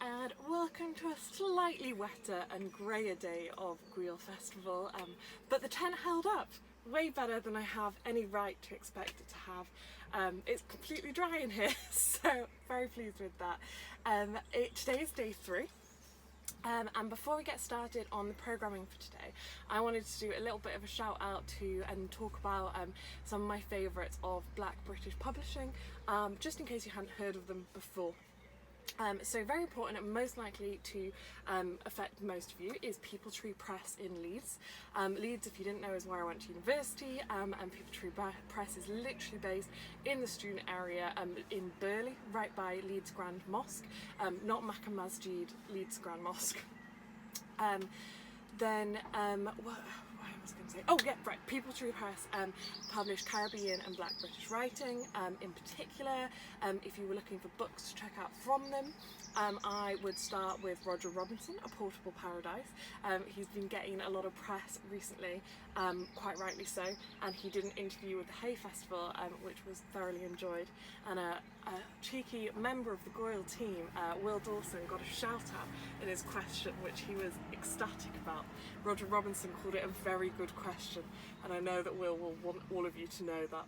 and welcome to a slightly wetter and greyer day of Gŵyl Festival, but the tent held up way better than I have any right to expect it to have. It's completely dry in here, so very pleased with that. Today is day 3. And before we get started on the programming for today, I wanted to do a little bit of a shout out to and talk about some of my favourites of Black British publishing, just in case you hadn't heard of them before. So very important and most likely to affect most of you is People Tree Press in Leeds. Leeds, if you didn't know, is where I went to university, and People Tree Press is literally based in the student area in Burley, right by Leeds Grand Mosque, not Makkah Masjid, Leeds Grand Mosque. People Tree Press publish Caribbean and Black British writing. In particular, if you were looking for books to check out from them, I would start with Roger Robinson, A Portable Paradise. He's been getting a lot of press recently, quite rightly so, and he did an interview with the Hay Festival, which was thoroughly enjoyed, and a cheeky member of the Gŵyl team, Will Dawson, got a shout out in his question, which he was ecstatic about. Roger Robinson called it a very good question, and I know that Will want all of you to know that.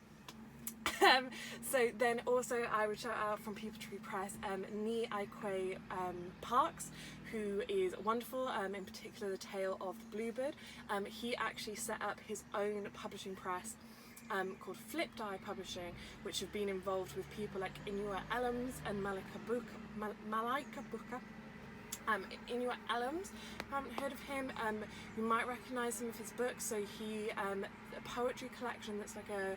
So then also I would shout out from People Tree Press Ni Aikwe Parks, who is wonderful, in particular The Tale of the Bluebird. He actually set up his own publishing press called Flipped Eye Publishing, which have been involved with people like Inua Ellams and Malaika Buka. Inua Ellams, if you haven't heard of him, you might recognise some of his books. So he, a poetry collection that's like a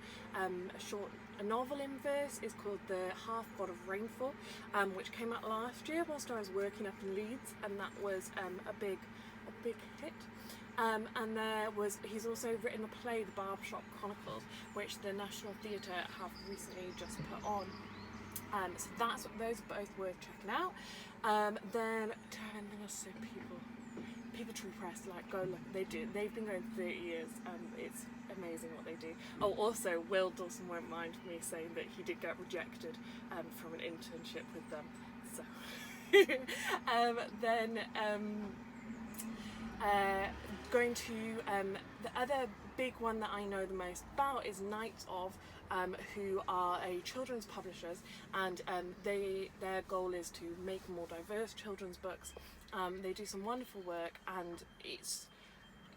novel in verse is called The Half God of Rainfall, which came out last year whilst I was working up in Leeds, and that was a big hit. And he's also written a play, The Barbershop Chronicles, which the National Theatre have recently just put on. So those are both worth checking out. Then anything else to say? People Tree Press, like, go look. They've been going 30 years. It's amazing what they do. Oh, also Will Dawson won't mind me saying that he did get rejected from an internship with them. So going to the other big one that I know the most about is Knights of, who are a children's publishers, and their goal is to make more diverse children's books. They do some wonderful work, and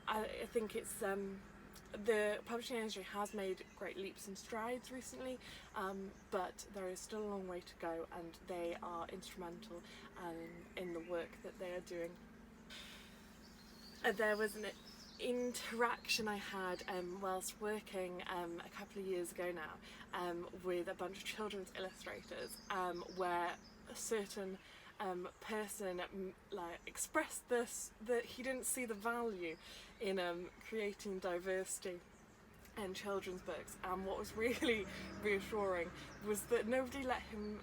I think it's the publishing industry has made great leaps and strides recently, but there is still a long way to go, and they are instrumental in the work that they are doing. There was an interaction I had whilst working a couple of years ago now with a bunch of children's illustrators, where a certain person expressed that he didn't see the value in creating diversity in children's books, and what was really reassuring was that nobody let him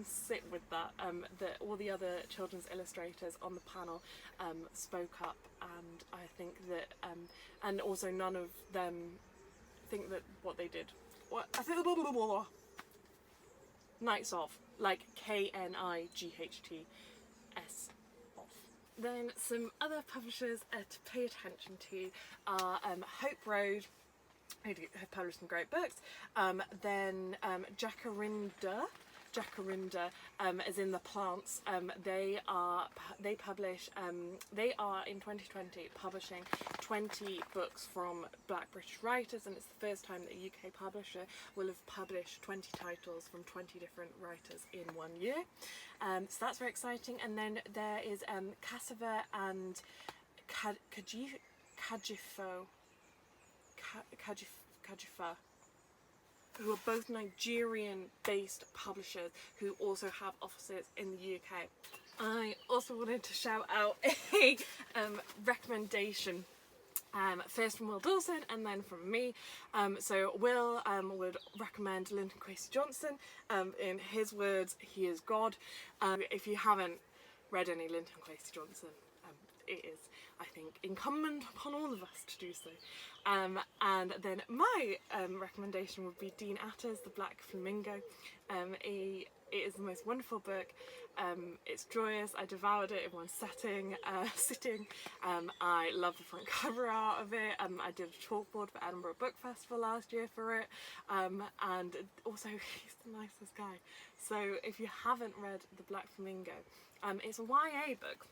sit with that. That all the other children's illustrators on the panel spoke up, and I think that and also none of them think that what they did. Knights of, like KNIGHTS of. Then some other publishers to pay attention to are Hope Road, who have published some great books. Then Jacaranda, as in the plants. They are in 2020 publishing 20 books from Black British writers, and it's the first time that a UK publisher will have published 20 titles from 20 different writers in 1 year. So that's very exciting. And then there is Cassava and Kajifa, who are both Nigerian-based publishers who also have offices in the UK. I also wanted to shout out a recommendation, first from Will Dawson and then from me. So Will would recommend Linton Kwesi Johnson. In his words, he is God. If you haven't read any Linton Kwesi Johnson, it is, I think, incumbent upon all of us to do so. And then my recommendation would be Dean Atter's The Black Flamingo, a it is the most wonderful book. It's joyous. I devoured it in one sitting. I love the front cover art of it. I did a chalkboard for Edinburgh Book Festival last year for it, and also he's the nicest guy. So if you haven't read The Black Flamingo, it's a YA book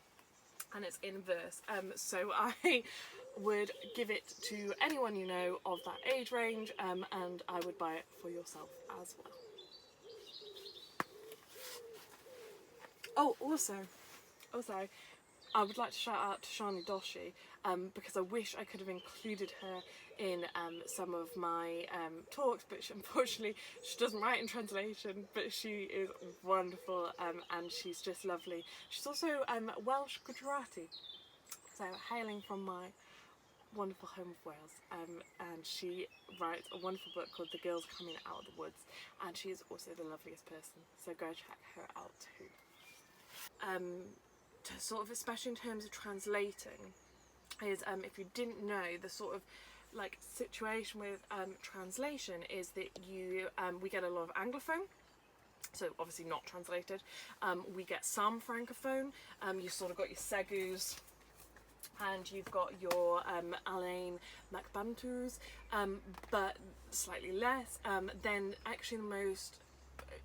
and it's in verse, so I would give it to anyone you know of that age range, and I would buy it for yourself as well. Oh, also, I would like to shout out to Shani Doshi, because I wish I could have included her in some of my talks, but unfortunately she doesn't write in translation, but she is wonderful, and she's just lovely. She's also Welsh Gujarati, so hailing from my wonderful home of Wales, and she writes a wonderful book called The Girls Coming Out of the Woods, and she is also the loveliest person, so go check her out too. To sort of, especially in terms of translating, is if you didn't know, the sort of like situation with translation is that we get a lot of anglophone, so obviously not translated. We get some francophone. You sort of got your Segus, and you've got your Alain Macbantus, but slightly less. Then actually the most,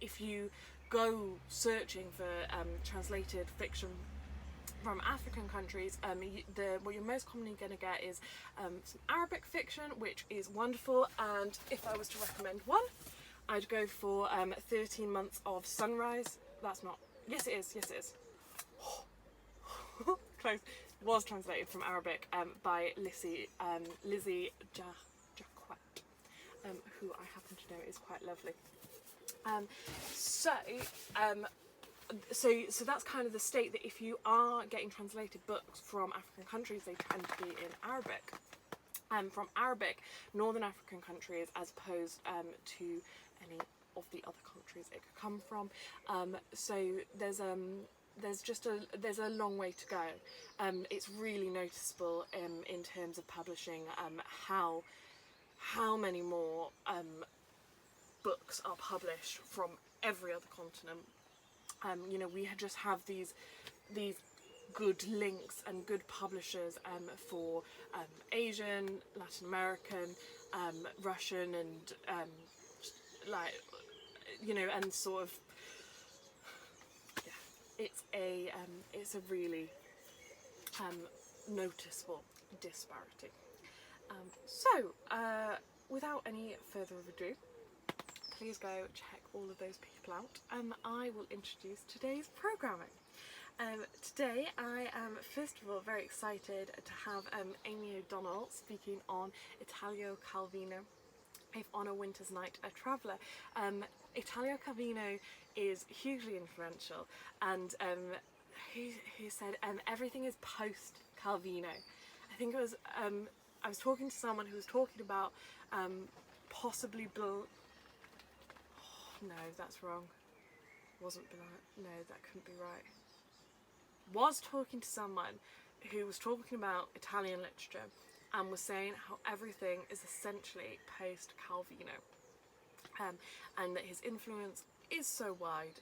if you go searching for translated fiction from African countries, what you're most commonly going to get is some Arabic fiction, which is wonderful, and if I was to recommend one, I'd go for 13 Months of Sunrise. That's not, yes it is, close. Was translated from Arabic by Lizzie Jacquet, who I happen to know is quite lovely. So that's kind of the state, that if you are getting translated books from African countries, they tend to be in Arabic. From Arabic, Northern African countries, as opposed to any of the other countries it could come from. So there's a long way to go. It's really noticeable in terms of publishing, how many more books are published from every other continent. You know, we just have these good links and good publishers for Asian, Latin American, Russian, and like, you know, and sort of, yeah, it's a really noticeable disparity. So without any further ado, please go check all of those people out, and I will introduce today's programming. Today I am first of all very excited to have Amy O'Donnell speaking on Italio Calvino, If on a Winter's Night a Traveller. Italio Calvino is hugely influential, and he said everything is post Calvino. I think it was, I was talking to someone who was talking about possibly no, that's wrong. Wasn't no, that couldn't be right. Was talking to someone who was talking about Italian literature and was saying how everything is essentially post Calvino, and that his influence is so wide,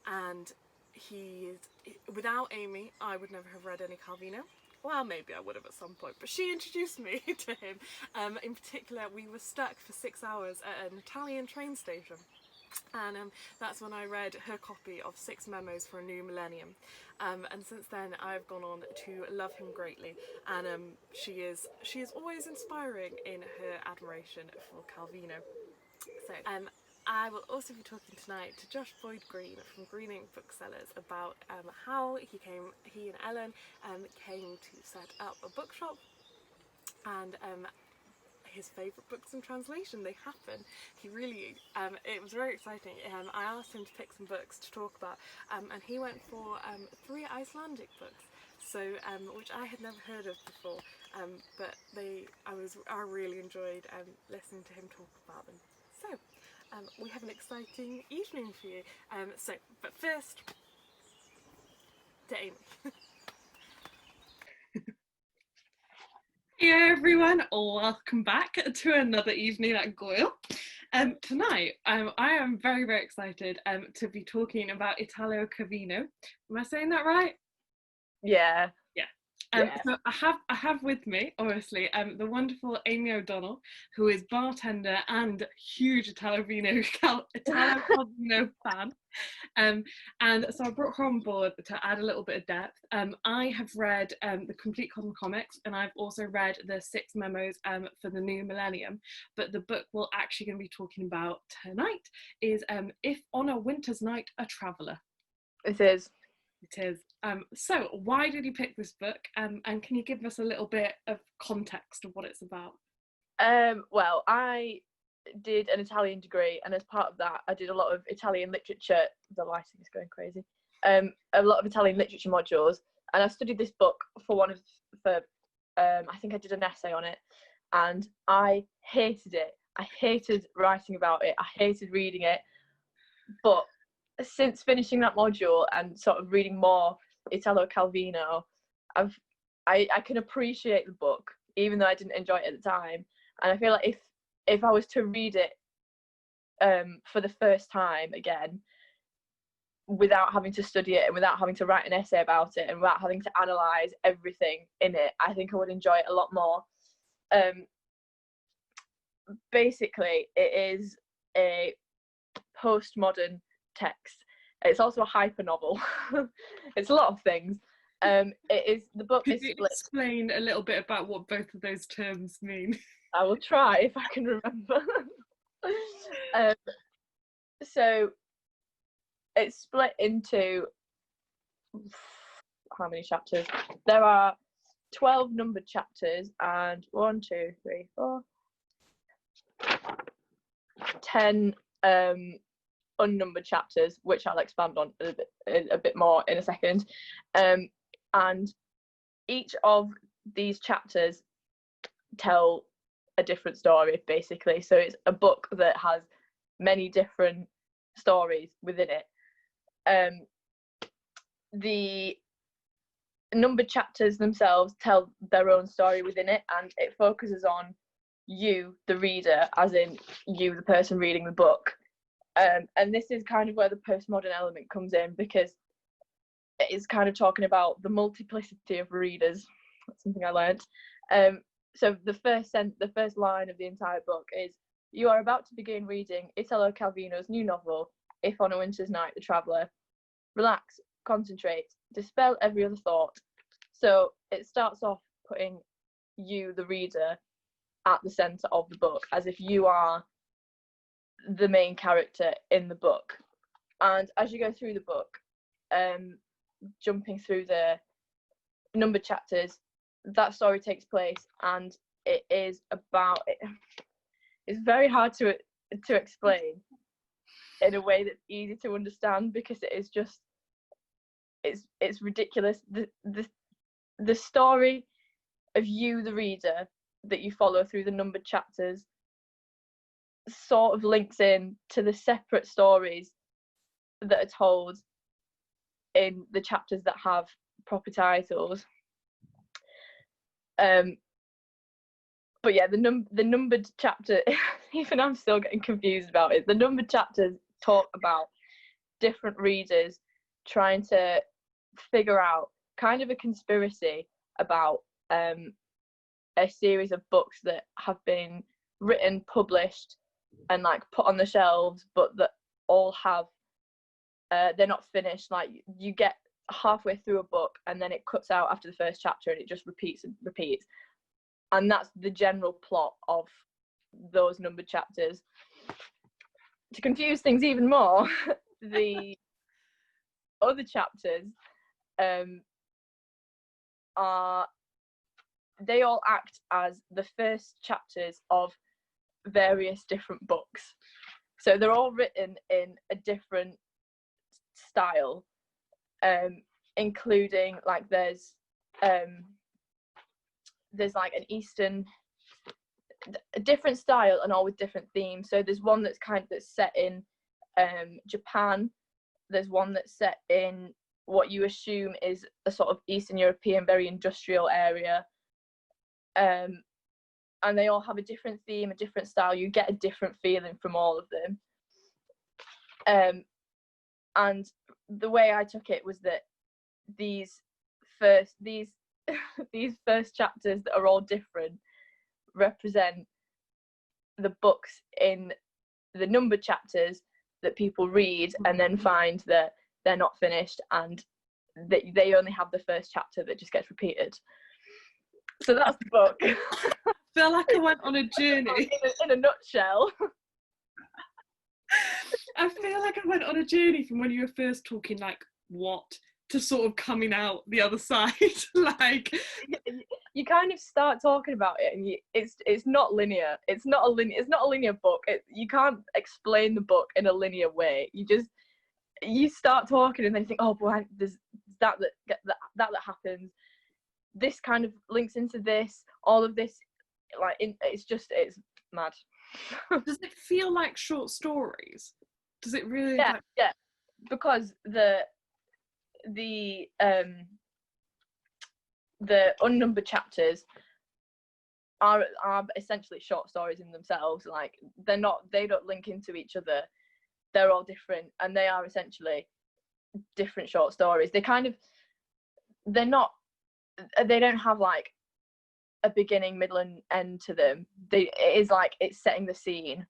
and he is, without Amy I would never have read any Calvino. Well, maybe I would have at some point, but she introduced me to him. In particular, we were stuck for 6 hours at an Italian train station, and that's when I read her copy of 6 Memos for a New Millennium, and since then I've gone on to love him greatly, and she is always inspiring in her admiration for Calvino. So I will also be talking tonight to Josh Boyd Green from Green Ink Booksellers about how he and Ellen came to set up a bookshop, and his favourite books in translation. They happen. He really, it was very exciting. I asked him to pick some books to talk about, and he went for 3 Icelandic books, so which I had never heard of before, but I really enjoyed listening to him talk about them. So we have an exciting evening for you. But first, to Amy. Hey everyone, welcome back to another evening at Gŵyl. Tonight, I am very, very excited to be talking about Italo Calvino. Am I saying that right? Yeah. Yeah. Yeah. So I have with me, obviously, the wonderful Amy O'Donnell, who is bartender and huge Italo Calvino fan. And so I brought her on board to add a little bit of depth. I have read the complete Cosmo Comics, and I've also read the 6 memos for the new millennium. But the book we're actually going to be talking about tonight is If on a Winter's Night, a Traveller. It is. It is. So why did you pick this book? And can you give us a little bit of context of what it's about? Well, I did an Italian degree, and as part of that I did a lot of Italian literature. The lighting is going crazy. A lot of Italian literature modules, and I studied this book for I think I did an essay on it, and I hated it. I hated writing about it. I hated reading it. But since finishing that module and sort of reading more Italo Calvino, I can appreciate the book even though I didn't enjoy it at the time. And I feel like if I was to read it for the first time again, without having to study it and without having to write an essay about it and without having to analyse everything in it, I think I would enjoy it a lot more. Basically, it is a postmodern text. It's also a hyper novel. It's a lot of things. The book Could is you split. explain a little bit about what both of those terms mean? I will try if I can remember. So it's split into how many chapters? There are 12 numbered chapters and 1, 2, 3, 4, 10 unnumbered chapters, which I'll expand on a bit more in a second. And each of these chapters tell a different story, basically. So it's a book that has many different stories within it. The numbered chapters themselves tell their own story within it, and it focuses on you, the reader, as in you, the person reading the book. And this is kind of where the postmodern element comes in, because it is kind of talking about the multiplicity of readers. That's something I learned. So the first line of the entire book is, "You are about to begin reading Italo Calvino's new novel, If on a Winter's Night, the Traveller. Relax, concentrate, dispel every other thought." So it starts off putting you, the reader, at the centre of the book, as if you are the main character in the book. And as you go through the book, jumping through the numbered chapters, that story takes place, and it is about it. It's very hard to explain in a way that's easy to understand, because it is just it's ridiculous. The story of you, the reader, that you follow through the numbered chapters sort of links in to the separate stories that are told in the chapters that have proper titles. But yeah, the numbered chapter, even I'm still getting confused about it. The numbered chapters talk about different readers trying to figure out kind of a conspiracy about a series of books that have been written, published, and like put on the shelves, but that all have they're not finished. Like, you get halfway through a book and then it cuts out after the first chapter and it just repeats and repeats, and that's the general plot of those numbered chapters. To confuse things even more, the other chapters they all act as the first chapters of various different books. So they're all written in a different style, including like there's like an Eastern, a different style, and all with different themes. So there's one that's set in Japan. There's one that's set in what you assume is a sort of Eastern European, very industrial area. and they all have a different theme, a different style. You get a different feeling from all of them. And the way I took it was that these first chapters that are all different represent the books in the numbered chapters that people read and then find that they're not finished, and they only have the first chapter that just gets repeated. So that's the book. I feel like I went on a journey. In a nutshell. I feel like I went on a journey from when you were first talking, like, what, to sort of coming out the other side. Like, you kind of start talking about it, and it's not linear. It's not a linear book. You can't explain the book in a linear way. You start talking, and then you think, oh boy, there's that happens. This kind of links into this. All of this, like, it's mad. Does it feel like short stories? Does it really? Yeah, because the unnumbered chapters are essentially short stories in themselves. Like, they don't link into each other. They're all different, and they are essentially different short stories. They don't have like a beginning, middle, and end to them. It is like it's setting the scene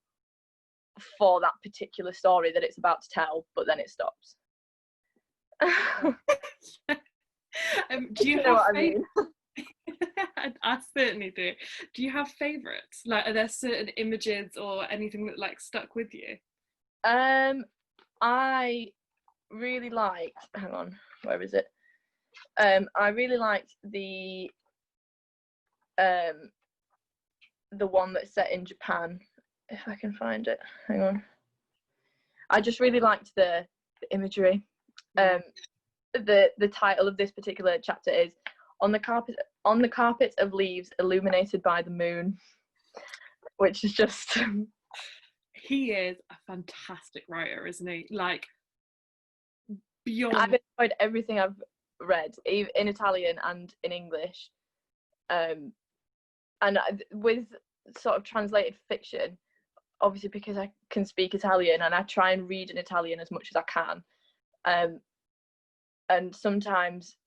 for that particular story that it's about to tell, but then it stops. Do you know have what I mean? I certainly do. Do you have favourites? Like, are there certain images or anything that like stuck with you? I really liked. Hang on, where is it? I really liked the one that's set in Japan. If I can find it, hang on. I just really liked the imagery. The title of this particular chapter is on the carpet of leaves illuminated by the moon, which is just he is a fantastic writer, isn't he? Like, beyond. I've enjoyed everything I've read, in Italian and in English, and with sort of translated fiction, obviously, because I can speak Italian and I try and read in Italian as much as I can, and sometimes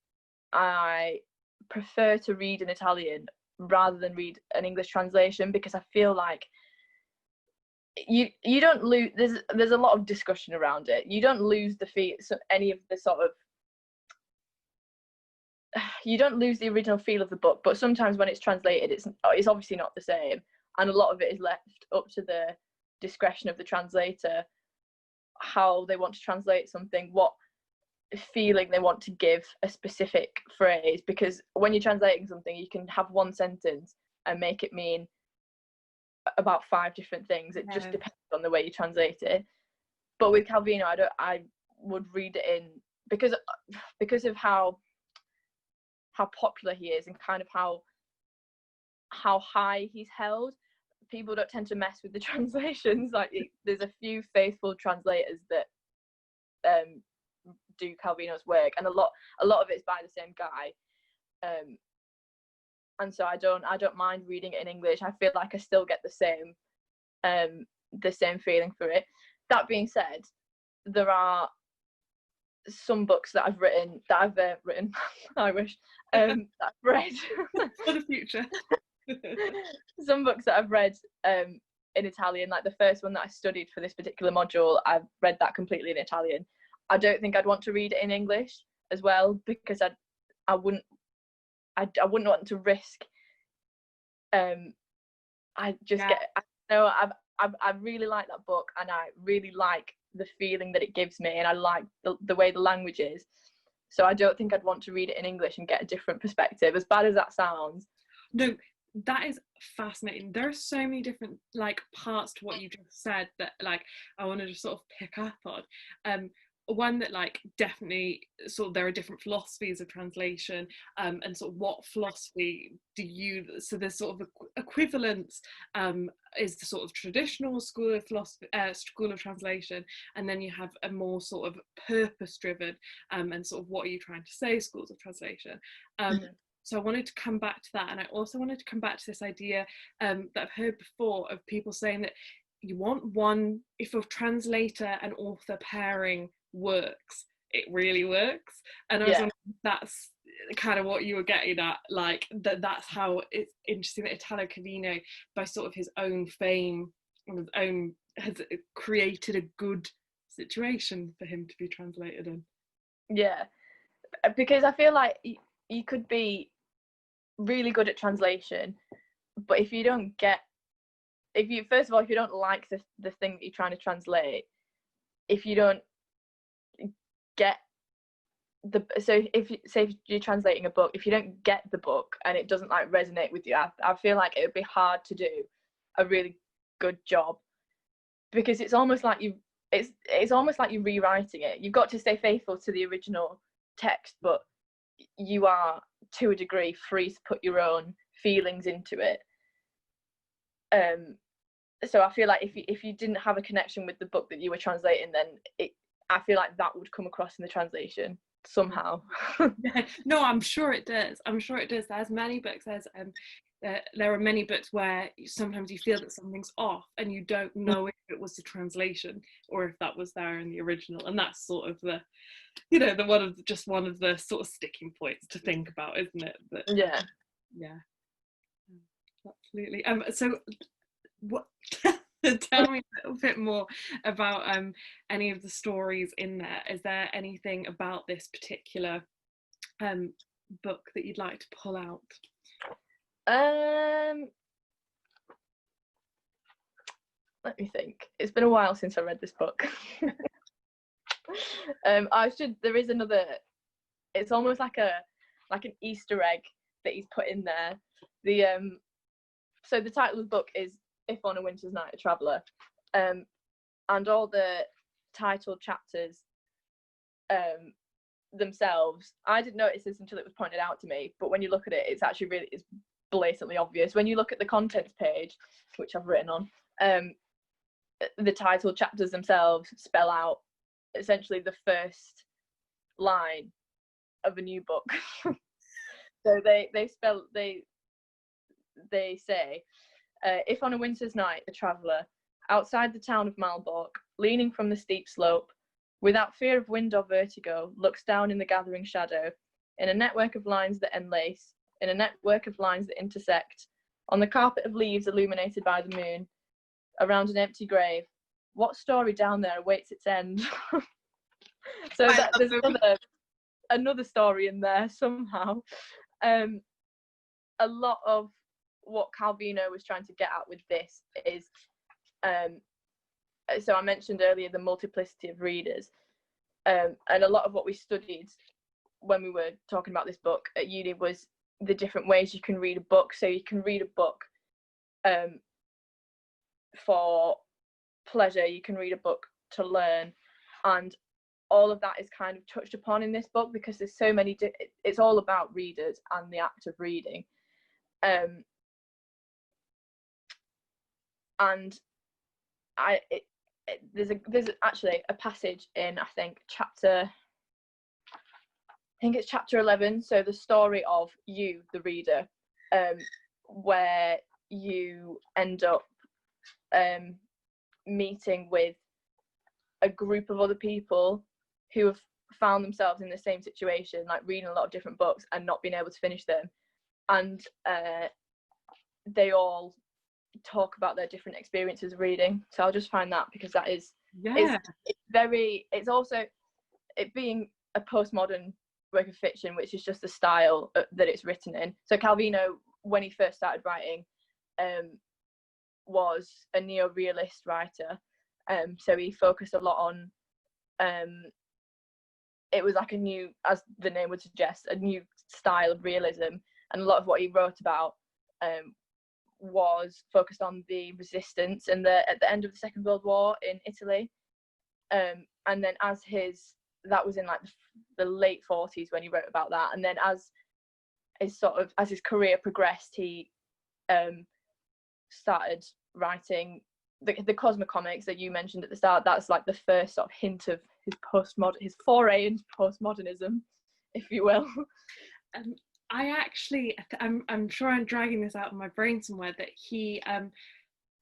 I prefer to read in Italian rather than read an English translation, because I feel like you don't lose. There's a lot of discussion around it. You don't lose any of the sort of. You don't lose the original feel of the book, but sometimes when it's translated, it's obviously not the same, and a lot of it is left up to the discretion of the translator, how they want to translate something, what feeling they want to give a specific phrase, because when you're translating something, you can have one sentence and make it mean about 5 different things. It just depends on the way you translate it. But with Calvino, I would read it in, because of how popular he is and kind of how high he's held. People don't tend to mess with the translations. Like, there's a few faithful translators that do Calvino's work, and a lot of it's by the same guy, and so I don't mind reading it in English. I feel like I still get the same feeling for it. That being said, there are some books that I've written I wish that I've read for the future. Some books that I've read in Italian, like the first one that I studied for this particular module, I've read that completely in Italian. I don't think I'd want to read it in English as well, because I wouldn't want to risk. I really like that book, and I really like the feeling that it gives me, and I like the way the language is. So I don't think I'd want to read it in English and get a different perspective, as bad as that sounds. No, that is fascinating. There are so many different like parts to what you just said that like I want to just sort of pick up on. One that like definitely sort of there are different philosophies of translation, and sort of what philosophy do you, so there's sort of equivalence is the sort of traditional school of philosophy, school of translation, and then you have a more sort of purpose driven and sort of what are you trying to say schools of translation. So I wanted to come back to that, and I also wanted to come back to this idea that I've heard before of people saying that you want one, if a translator and author pairing works, it really works. And I was wondering if that's kind of what you were getting at, like that's how it's interesting that Italo Calvino, by sort of his own fame and his own, has created a good situation for him to be translated in. Yeah, because I feel like you could be really good at translation, but if you don't like the thing that you're trying to translate, if you don't get if you're translating a book, if you don't get the book and it doesn't like resonate with you, I feel like it would be hard to do a really good job, because it's almost like it's almost like you're rewriting it. You've got to stay faithful to the original text, but you are to a degree free to put your own feelings into it. So I feel like if you didn't have a connection with the book that you were translating, then I feel like that would come across in the translation somehow. Yeah, no, I'm sure it does. There's many books. There are many books where sometimes you feel that something's off and you don't know if it was the translation or if that was there in the original, and that's sort of the one of the sort of sticking points to think about, isn't it? But, yeah absolutely. So what tell me a little bit more about any of the stories in there. Is there anything about this particular book that you'd like to pull out? Let me think. It's been a while since I read this book. There is another, it's almost like an Easter egg that he's put in there. So the title of the book is If on a Winter's Night a Traveller, and all the titled chapters themselves, I didn't notice this until it was pointed out to me, but when you look at it, it's actually it's blatantly obvious. When you look at the contents page, which I've written on, the titled chapters themselves spell out essentially the first line of a new book. So they say, if on a winter's night a traveller, outside the town of Malbork, leaning from the steep slope, without fear of wind or vertigo, looks down in the gathering shadow, in a network of lines that enlace, in a network of lines that intersect, on the carpet of leaves illuminated by the moon, around an empty grave, what story down there awaits its end? So there's another story in there somehow. A lot of what Calvino was trying to get at with this is, so I mentioned earlier the multiplicity of readers, and a lot of what we studied when we were talking about this book at uni was the different ways you can read a book. So you can read a book for pleasure, you can read a book to learn, and all of that is kind of touched upon in this book, because there's so many it's all about readers and the act of reading. And there's actually a passage in chapter 11, so the story of you, the reader, where you end up meeting with a group of other people who have found themselves in the same situation, like reading a lot of different books and not being able to finish them, and they all talk about their different experiences of reading. So I'll just find that, because that is it's also, it being a postmodern work of fiction, which is just the style that it's written in. So Calvino, when he first started writing, was a neo-realist writer, so he focused a lot on it was like a new, as the name would suggest, a new style of realism, and a lot of what he wrote about was focused on the resistance and at the end of the Second World War in Italy, and then that was in like the late 40s when he wrote about that, and then as his career progressed, he started writing the Cosmocomics that you mentioned at the start. That's like the first sort of hint of his foray into postmodernism, if you will. I'm sure I'm dragging this out of my brain somewhere, that he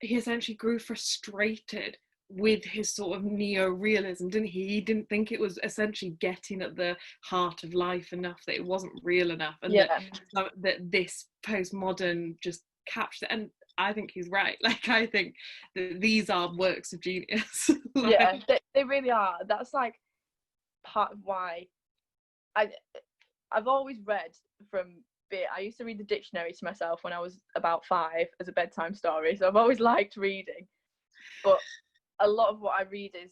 essentially grew frustrated with his sort of neo-realism, didn't he? He didn't think it was essentially getting at the heart of life enough, that it wasn't real enough, and that this postmodern just captured it. And I think he's right. Like, I think that these are works of genius. Like, yeah, they really are. That's like part of why I've always read I used to read the dictionary to myself when I was about 5 as a bedtime story, so I've always liked reading. But a lot of what I read is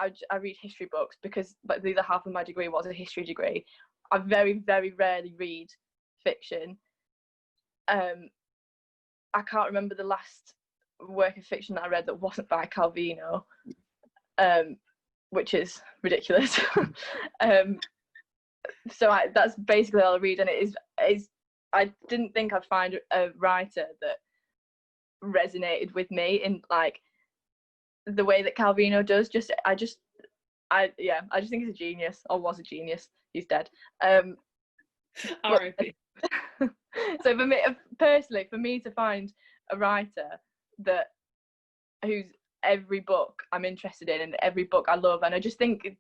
I read history books, because like the other half of my degree was a history degree. I very, very rarely read fiction. I can't remember the last work of fiction that I read that wasn't by Calvino, which is ridiculous. So that's basically all I read, and it is I didn't think I'd find a writer that resonated with me in like the way that Calvino does. I just think he's a genius, or was a genius. He's dead. R.I.P. So for me personally, for me to find a writer whose every book I'm interested in and every book I love, and I just think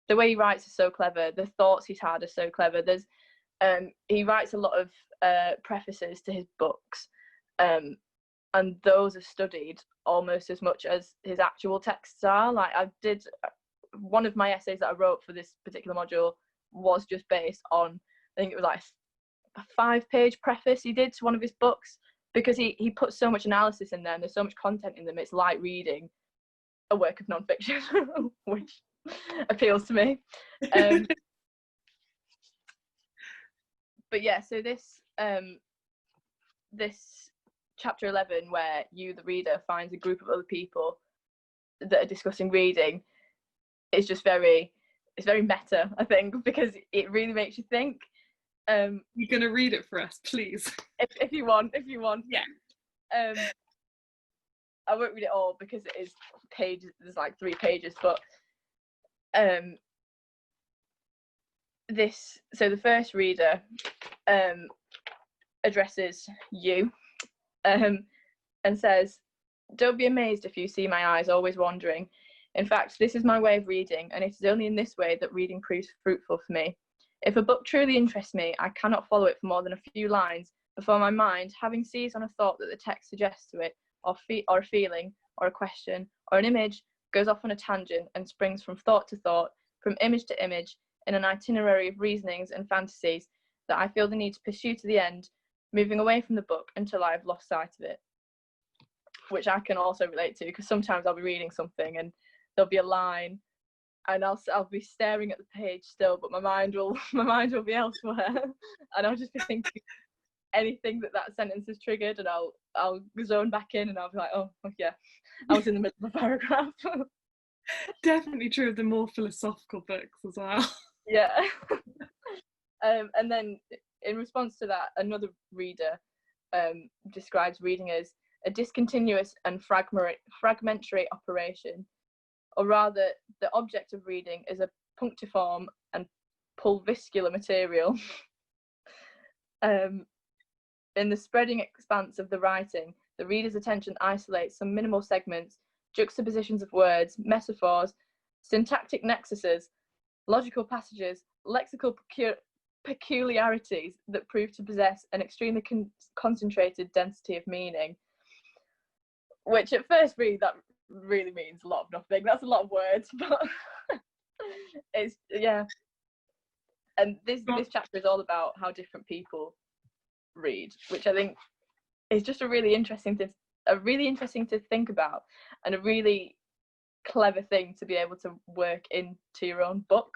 the way he writes is so clever. The thoughts he's had are so clever. He writes a lot of prefaces to his books, and those are studied almost as much as his actual texts are. Like, I did one of my essays that I wrote for this particular module was just based on, I think it was like a 5-page preface he did to one of his books, because he put so much analysis in there and there's so much content in them. It's like reading a work of non-fiction, which appeals to me. But yeah, so this chapter 11, where you, the reader, finds a group of other people that are discussing reading, is just it's very meta, I think, because it really makes you think. You're gonna read it for us, please? If you want. Yeah. I won't read it all because it is pages. There's like 3 pages, but so the first reader addresses you, and says, "Don't be amazed if you see my eyes always wandering. In fact, this is my way of reading, and it is only in this way that reading proves fruitful for me. If a book truly interests me, I cannot follow it for more than a few lines before my mind, having seized on a thought that the text suggests to it, or a feeling, or a question, or an image, goes off on a tangent and springs from thought to thought, from image to image, in an itinerary of reasonings and fantasies that I feel the need to pursue to the end, moving away from the book until I have lost sight of it." Which I can also relate to, because sometimes I'll be reading something and there'll be a line and I'll be staring at the page still, but my mind will be elsewhere, and I'll just be thinking anything that sentence has triggered, and I'll zone back in, and I'll be like, oh yeah, I was in the middle of a paragraph. Definitely true of the more philosophical books as well. Yeah. And then in response to that, another reader describes reading as a discontinuous and fragmentary operation, or rather, the object of reading is a punctiform and pulviscular material. In the spreading expanse of the writing, the reader's attention isolates some minimal segments, juxtapositions of words, metaphors, syntactic nexuses, logical passages, lexical peculiarities that prove to possess an extremely concentrated density of meaning. Which at first read, that really means a lot of nothing. That's a lot of words, but it's, yeah. And this chapter is all about how different people read, which I think is just a really interesting to think about, and a really clever thing to be able to work into your own book.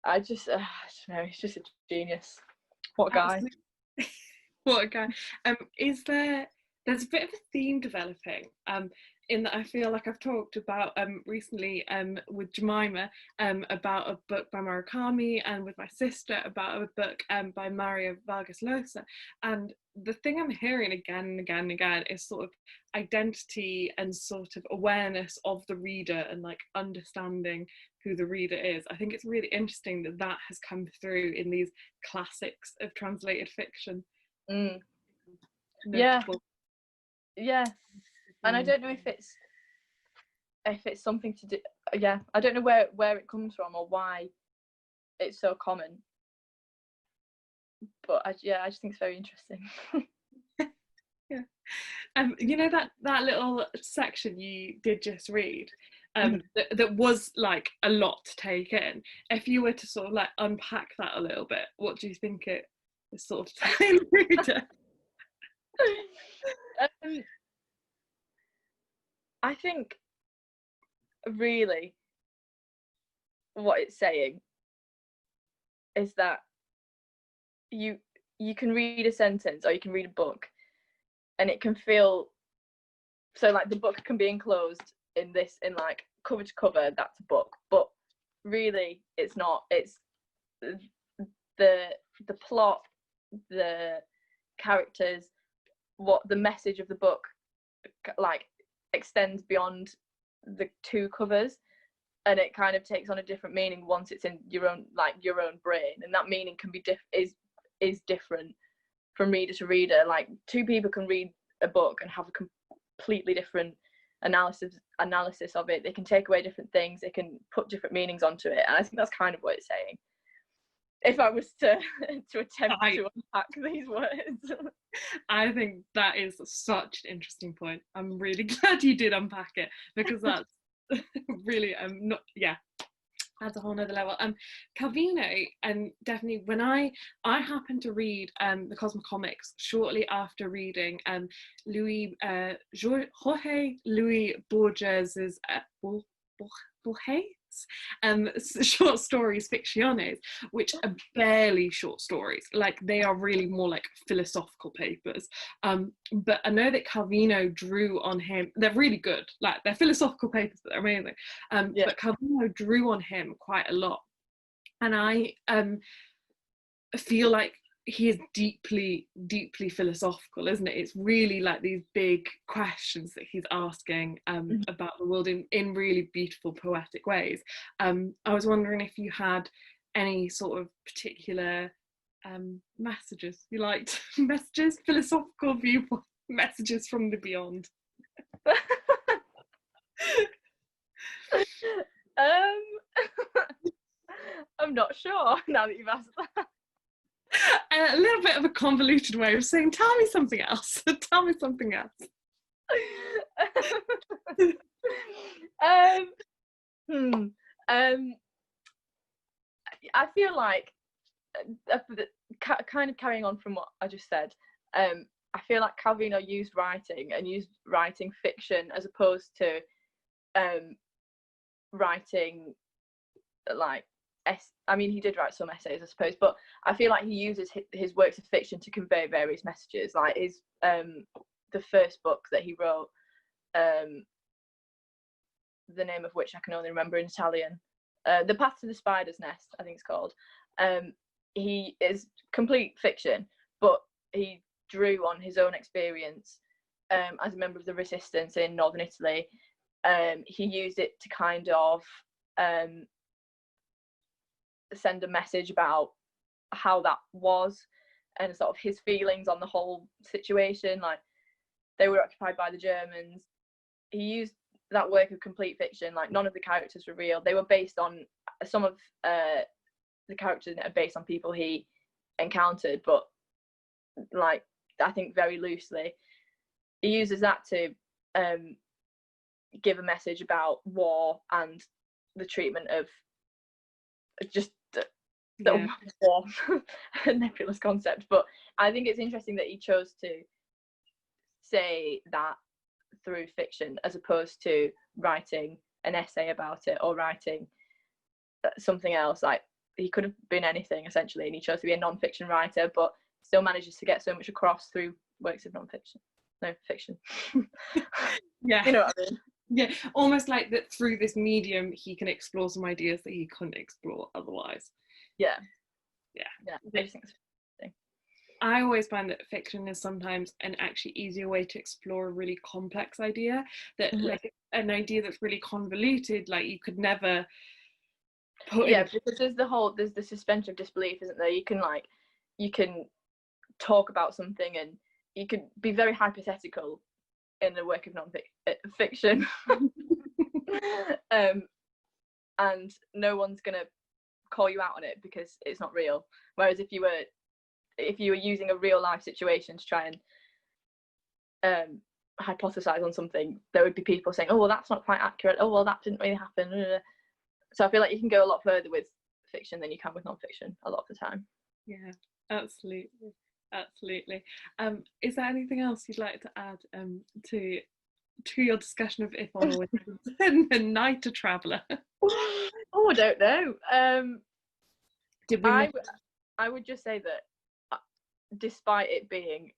I just don't know, he's just a genius. What a guy. What a guy. There's a bit of a theme developing in that I feel like I've talked about recently with Jemima about a book by Murakami, and with my sister about a book by Mario Vargas Llosa. And the thing I'm hearing again and again and again is sort of identity and sort of awareness of the reader, and like understanding who the reader is. I think it's really interesting that that has come through in these classics of translated fiction. Yeah, and I don't know if it's something to do, I don't know where it comes from or why it's so common, but I just think it's very interesting. You know that little section you did just read, that was like a lot to take in. If you were to sort of like unpack that a little bit, what do you think it is sort of telling the reader? I think really what it's saying is that you can read a sentence or you can read a book and it can feel so like the book can be enclosed in like cover to cover, that's a book, but really it's not. It's the plot, the characters, what the message of the book like extends beyond the two covers, and it kind of takes on a different meaning once it's in your own brain, and that meaning can be is different from reader to reader. Like two people can read a book and have a completely different analysis of it. They can take away different things, they can put different meanings onto it, and I think that's kind of what it's saying, if I was to attempt to unpack these words. I think that is such an interesting point. I'm really glad you did unpack it, because that's really adds a whole nother level. Calvino, and definitely when I happened to read the Cosmo Comics shortly after reading Jorge Luis Borges's short stories Ficciones, which are barely short stories. Like they are really more like philosophical papers. But I know that Calvino drew on him. They're really good. Like they're philosophical papers, but they're amazing. But Calvino drew on him quite a lot, and I feel like he is deeply philosophical, isn't it? It's really like these big questions that he's asking about the world in really beautiful poetic ways. I was wondering if you had any sort of particular messages you liked. Messages, philosophical viewpoint messages from the beyond. I'm not sure now that you've asked that. A little bit of a convoluted way of saying, tell me something else. Tell me something else. I feel like, kind of carrying on from what I just said, I feel like Calvino used writing fiction as opposed to writing like I mean, he did write some essays, I suppose, but I feel like he uses his works of fiction to convey various messages. Like his the first book that he wrote, the name of which I can only remember in Italian, The Path to the Spider's Nest, I think it's called. He is complete fiction, but he drew on his own experience as a member of the resistance in northern Italy. He used it to kind of send a message about how that was and sort of his feelings on the whole situation. Like they were occupied by the Germans. He used that work of complete fiction. Like none of the characters were real. They were based on some of the characters are based on people he encountered, but like I think very loosely. He uses that to give a message about war and the treatment of just war, a nebulous concept. But I think it's interesting that he chose to say that through fiction as opposed to writing an essay about it or writing something else. Like he could have been anything essentially, and he chose to be a non-fiction writer, but still manages to get so much across through works of fiction. Yeah. You know what I mean? Yeah, almost like that through this medium he can explore some ideas that he couldn't explore otherwise. Yeah. Yeah. I just think it's interesting. I always find that fiction is sometimes an actually easier way to explore a really complex idea, that like an idea that's really convoluted, like you could never put in. Because there's the suspension of disbelief, isn't there? You can talk about something and you can be very hypothetical in a work of non-fiction. And no one's gonna call you out on it because it's not real. Whereas if you were using a real life situation to try and hypothesize on something, there would be people saying, oh well, that's not quite accurate, oh well, that didn't really happen. So I feel like you can go a lot further with fiction than you can with non-fiction a lot of the time. Yeah, absolutely. Is there anything else you'd like to add to your discussion of If I Always Had a Night a Traveller? Oh, I don't know. I would just say that despite it being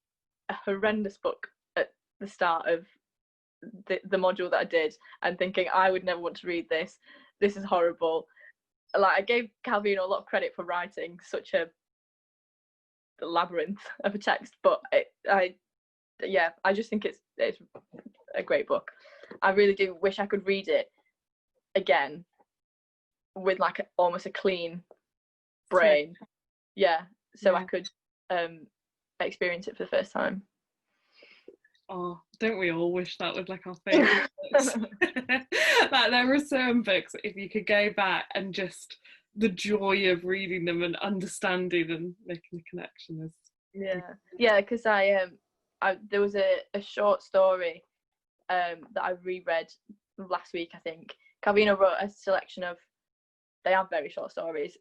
a horrendous book at the start of the module that I did, and thinking I would never want to read this is horrible, like I gave Calvino a lot of credit for writing such a labyrinth of a text, but I just think it's a great book. I really do wish I could read it again with like almost a clean brain, so I could experience it for the first time. Oh, don't we all wish that was like our favourite books? Like there were certain books, if you could go back and just the joy of reading them and understanding and making a connection is because there was a short story that I reread last week. I think Calvino wrote a selection of, they are very short stories,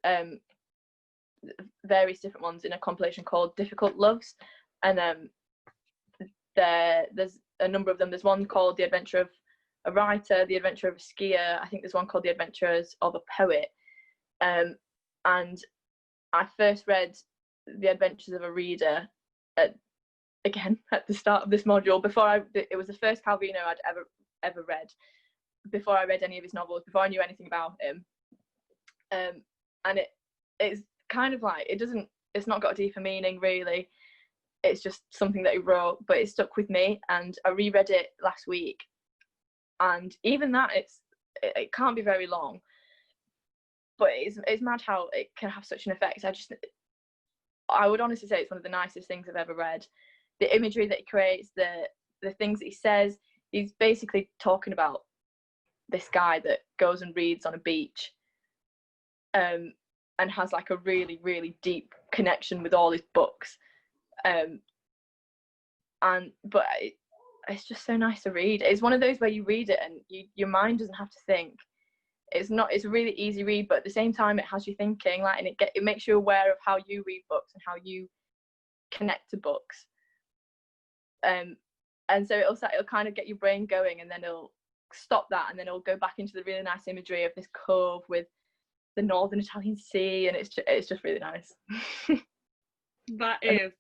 various different ones in a compilation called Difficult Loves, and there's a number of them. There's one called The Adventure of a Writer, The Adventure of a Skier. I think there's one called The Adventures of a Poet. And I first read The Adventures of a Reader at the start of this module. It was the first Calvino I'd ever read, before I read any of his novels, before I knew anything about him. And it's kind of like, it's not got a deeper meaning really. It's just something that he wrote, but it stuck with me, and I reread it last week, and even that it can't be very long, but it's mad how it can have such an effect. I would honestly say it's one of the nicest things I've ever read. The imagery that he creates, the things that he says, he's basically talking about this guy that goes and reads on a beach, and has like a really, really deep connection with all his books. But it's just so nice to read. It's one of those where you read it and your mind doesn't have to think. It's a really easy read, but at the same time it has you thinking, like, and it makes you aware of how you read books and how you connect to books. And so it'll kind of get your brain going, and then it'll stop that, and then it'll go back into the really nice imagery of this cove with the northern Italian sea, and it's just really nice. That is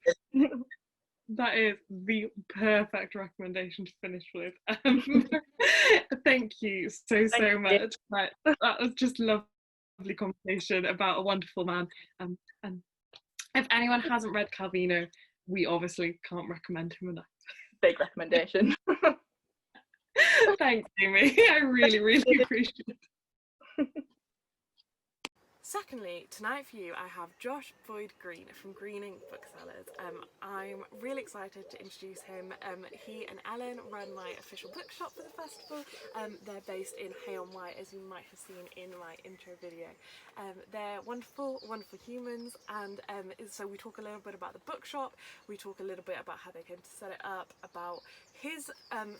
the perfect recommendation to finish with. Thank you so much. That was just lovely conversation about a wonderful man. And if anyone hasn't read Calvino, we obviously can't recommend him enough. Big recommendation. Thanks, Amy. I really, really appreciate it. Secondly, tonight for you I have Josh Boyd-Green from Green Ink Booksellers. I'm really excited to introduce him. He and Ellen run my official bookshop for the festival. They're based in Hay-on-Wye, as you might have seen in my intro video. They're wonderful, wonderful humans, and so we talk a little bit about the bookshop, we talk a little bit about how they came to set it up, about his,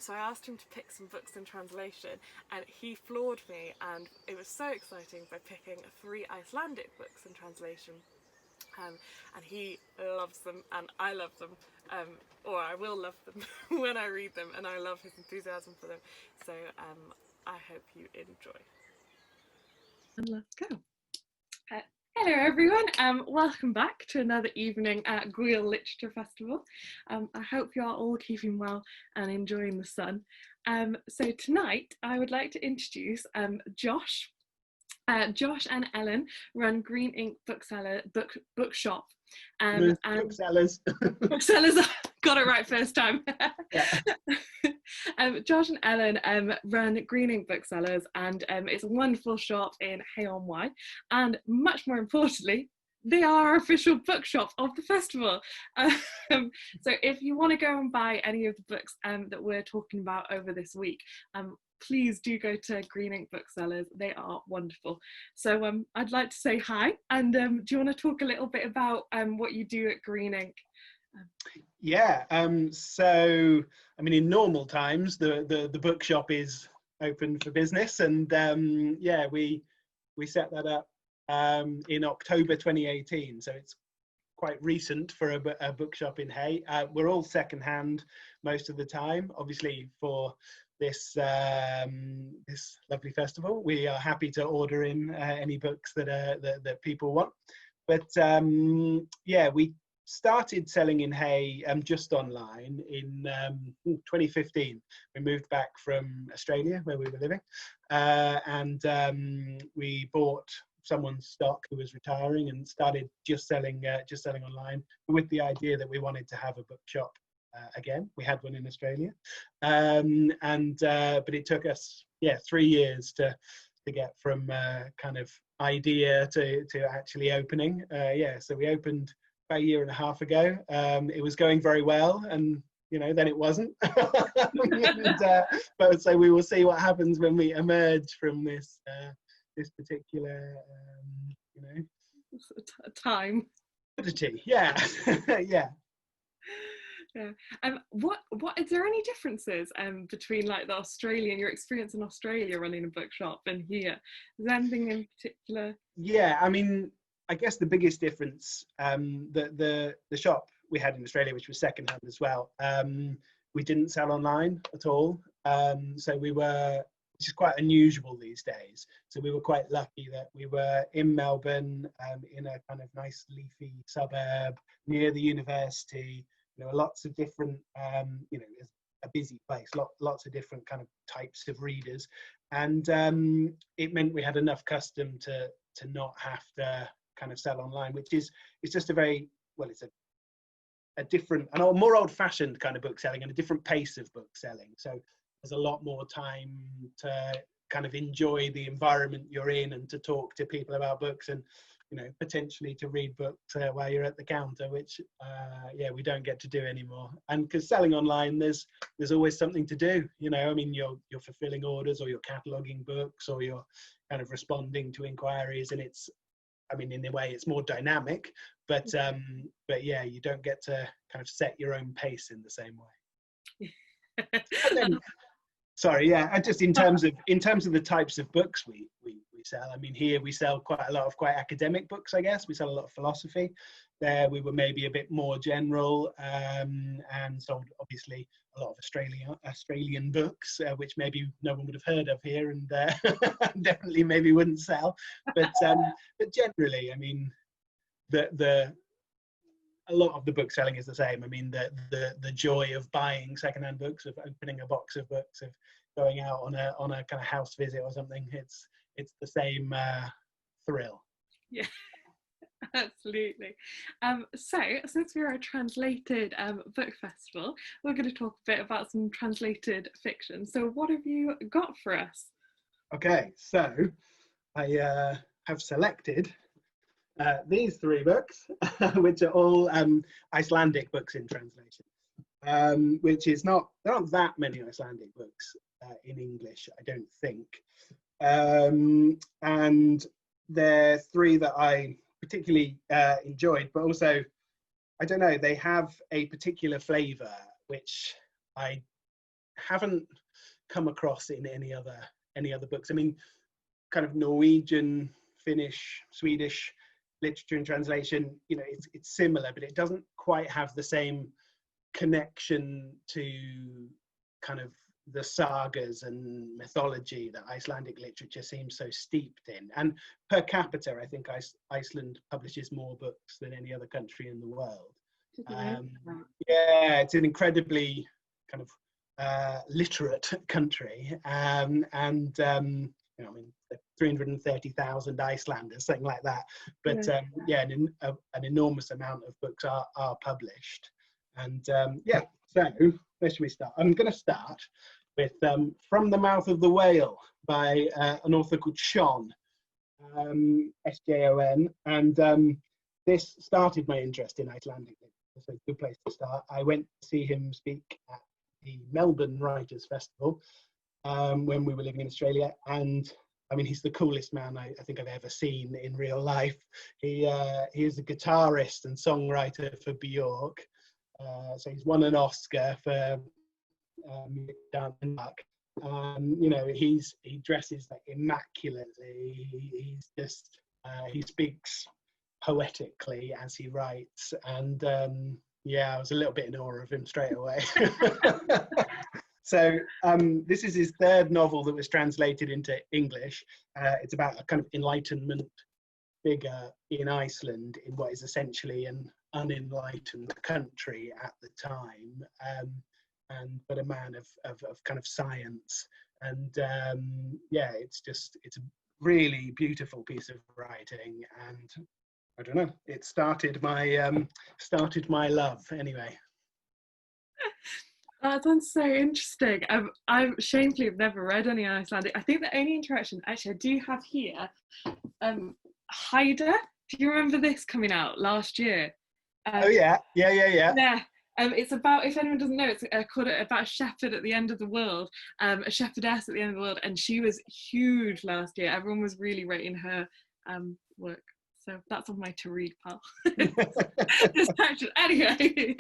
so I asked him to pick some books in translation, and he floored me, and it was so exciting by picking 3 Icelandic books in translation. And he loves them, and I love them, or I will love them when I read them, and I love his enthusiasm for them. So I hope you enjoy. And let's go. Hello everyone, welcome back to another evening at Gŵyl Literature Festival. I hope you are all keeping well and enjoying the sun. So tonight I would like to introduce Josh. Josh and Ellen run Green Ink Bookshop. And Booksellers. Booksellers, got it right first time. Yeah. Josh and Ellen run Green Ink Booksellers, and it's a wonderful shop in Hay-on-Wye, and much more importantly, they are our official bookshop of the festival. So if you want to go and buy any of the books that we're talking about over this week, please do go to Green Ink Booksellers. They are wonderful. So I'd like to say hi, and do you want to talk a little bit about what you do at Green Ink? Yeah, so I mean, in normal times, the bookshop is open for business, and yeah, we set that up in October 2018, so it's quite recent for a bookshop in Hay. We're all secondhand most of the time, obviously for this this lovely festival. We are happy to order in any books that people want, but yeah, we started selling in Hay just online in 2015. We moved back from Australia where we were living, and we bought someone's stock who was retiring and started just selling online, with the idea that we wanted to have a bookshop again. We had one in Australia, but it took us 3 years to get from kind of idea to actually opening. So we opened about a year and a half ago. It was going very well, and then it wasn't. But so we will see what happens when we emerge from this this particular time. Yeah. Yeah. Yeah. What is there any differences between like your experience in Australia running a bookshop and here? Is there anything in particular? Yeah, I mean, I guess the biggest difference, the shop we had in Australia, which was secondhand as well, we didn't sell online at all. So we were, which is quite unusual these days. So we were quite lucky that we were in Melbourne, in a kind of nice leafy suburb near the university. Lots of different, it's a busy place, lots of different kind of types of readers. And it meant we had enough custom to not have to kind of sell online, which is, it's just a very, well, it's a different, and a more old-fashioned kind of book selling and a different pace of book selling. So there's a lot more time to kind of enjoy the environment you're in and to talk to people about books, and potentially to read books while you're at the counter, which we don't get to do anymore. And because selling online, there's always something to do. I mean, you're fulfilling orders, or you're cataloging books, or you're kind of responding to inquiries, and it's, I mean, in a way it's more dynamic, but yeah, you don't get to kind of set your own pace in the same way. And then, sorry, yeah, just in terms of the types of books we sell, I mean, here we sell quite a lot of quite academic books, I guess. We sell a lot of philosophy. There we were maybe a bit more general, and sold obviously a lot of Australian books, which maybe no one would have heard of here, and definitely maybe wouldn't sell. But generally, I mean, a lot of the book selling is the same. I mean, the joy of buying secondhand books, of opening a box of books, of going out on a kind of house visit or something, it's the same thrill. Yeah, absolutely. So since we're a translated book festival, we're going to talk a bit about some translated fiction. So what have you got for us? Okay, so I have selected these 3 books, which are all Icelandic books in translation, which is not, there aren't that many Icelandic books in English, I don't think. And they're 3 that I particularly enjoyed, but also, I don't know, they have a particular flavour which I haven't come across in any other books. I mean, kind of Norwegian, Finnish, Swedish literature in translation, it's similar, but it doesn't quite have the same connection to kind of the sagas and mythology that Icelandic literature seems so steeped in. And per capita, I think Iceland publishes more books than any other country in the world. Yeah, it's an incredibly kind of literate country, and you know, I mean, 330,000 Icelanders, something like that. But yeah, an enormous amount of books are published. And yeah, so where should we start? I'm going to start with From the Mouth of the Whale by an author called Sjon, S-J-O-N. And this started my interest in Icelandic literature, so it's a good place to start. I went to see him speak at the Melbourne Writers' Festival when we were living in Australia, and I mean, he's the coolest man I think I've ever seen in real life. He is a guitarist and songwriter for Björk, so he's won an Oscar for music, dance and luck. You know, he dresses like immaculately. He's just he speaks poetically as he writes, and yeah, I was a little bit in awe of him straight away. So this is his third novel that was translated into English. It's about a kind of Enlightenment figure in Iceland in what is essentially an unenlightened country at the time, but a man of kind of science. And yeah, it's a really beautiful piece of writing, and I don't know, it started my love anyway. That sounds so interesting. I've shamefully never read any Icelandic. I think the only interaction actually I do have here, Haida. Do you remember this coming out last year? Oh yeah. Yeah. It's about, if anyone doesn't know, it's called about a shepherd at the end of the world, a shepherdess at the end of the world, and she was huge last year. Everyone was really rating her work. So that's on my to read pile. Anyway,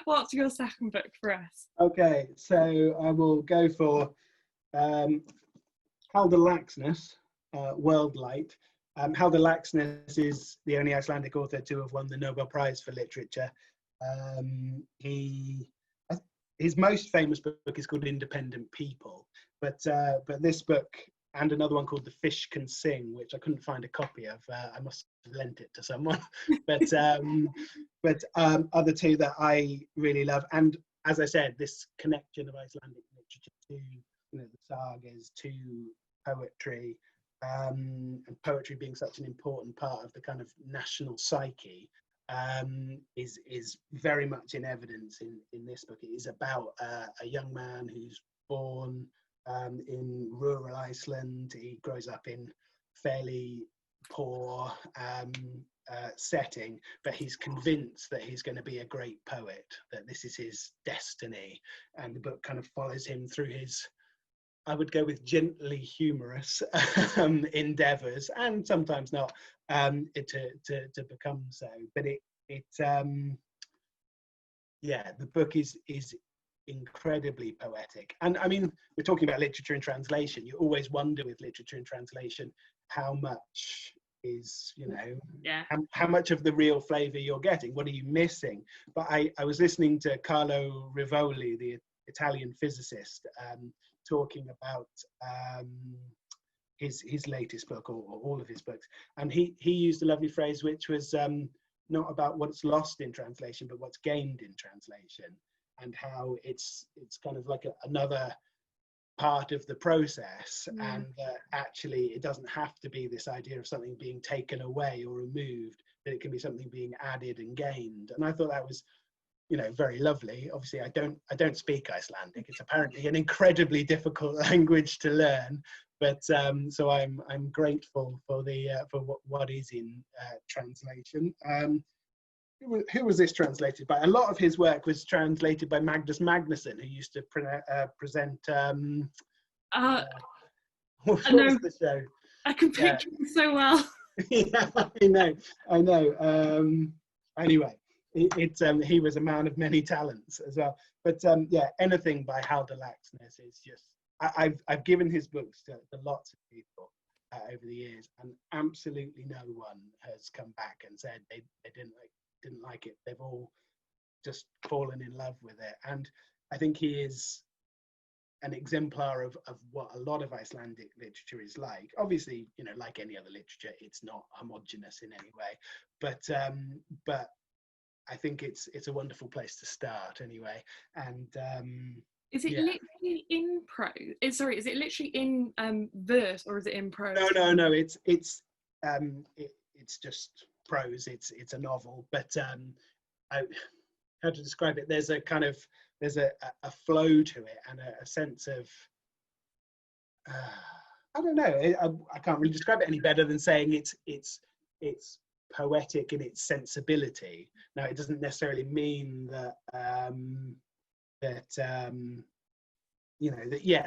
what's your second book for us? Okay, so I will go for Halldór Laxness, World Light. Halldór Laxness is the only Icelandic author to have won the Nobel Prize for Literature. His most famous book is called Independent People, but this book and another one called The Fish Can Sing, which I couldn't find a copy of. I must have lent it to someone. but other two that I really love, and as I said, this connection of Icelandic literature to, you know, the sagas, to poetry, and poetry being such an important part of the kind of national psyche, is very much in evidence in this book. It is about a young man who's born in rural Iceland. He grows up in fairly poor setting, but he's convinced that he's going to be a great poet, that this is his destiny, and the book kind of follows him through his, I would go with, gently humorous endeavours, and sometimes not, to become so. But yeah, the book is incredibly poetic. And I mean, we're talking about literature and translation. You always wonder with literature and translation how much is, you know, how much of the real flavour you're getting. What are you missing? But I was listening to Carlo Rivoli, the Italian physicist, talking about his latest book, or all of his books, and he used a lovely phrase, which was not about what's lost in translation, but what's gained in translation, and how it's kind of like another part of the process, and actually it doesn't have to be this idea of something being taken away or removed, but it can be something being added and gained. And I thought that was, you know, very lovely. Obviously I don't speak Icelandic. It's apparently an incredibly difficult language to learn, but so I'm grateful for what is in translation. Who was this translated by? A lot of his work was translated by Magnus Magnusson, who used to present what was the show? I can picture him so well. Yeah, I know. Anyway, he was a man of many talents as well. But yeah, anything by Halldór Laxness is just, I've given his books to lots of people over the years, and absolutely no one has come back and said they didn't like it. They've all just fallen in love with it. And I think he is an exemplar of what a lot of Icelandic literature is like. Obviously, you know, like any other literature, it's not homogenous in any way, but I think it's a wonderful place to start anyway. And is it literally in prose? Sorry, is it literally in verse, or is it in prose? No. It's just prose. It's a novel, but how to describe it? There's a flow to it and a sense of I don't know. I can't really describe it any better than saying it's poetic in its sensibility. Now, it doesn't necessarily mean that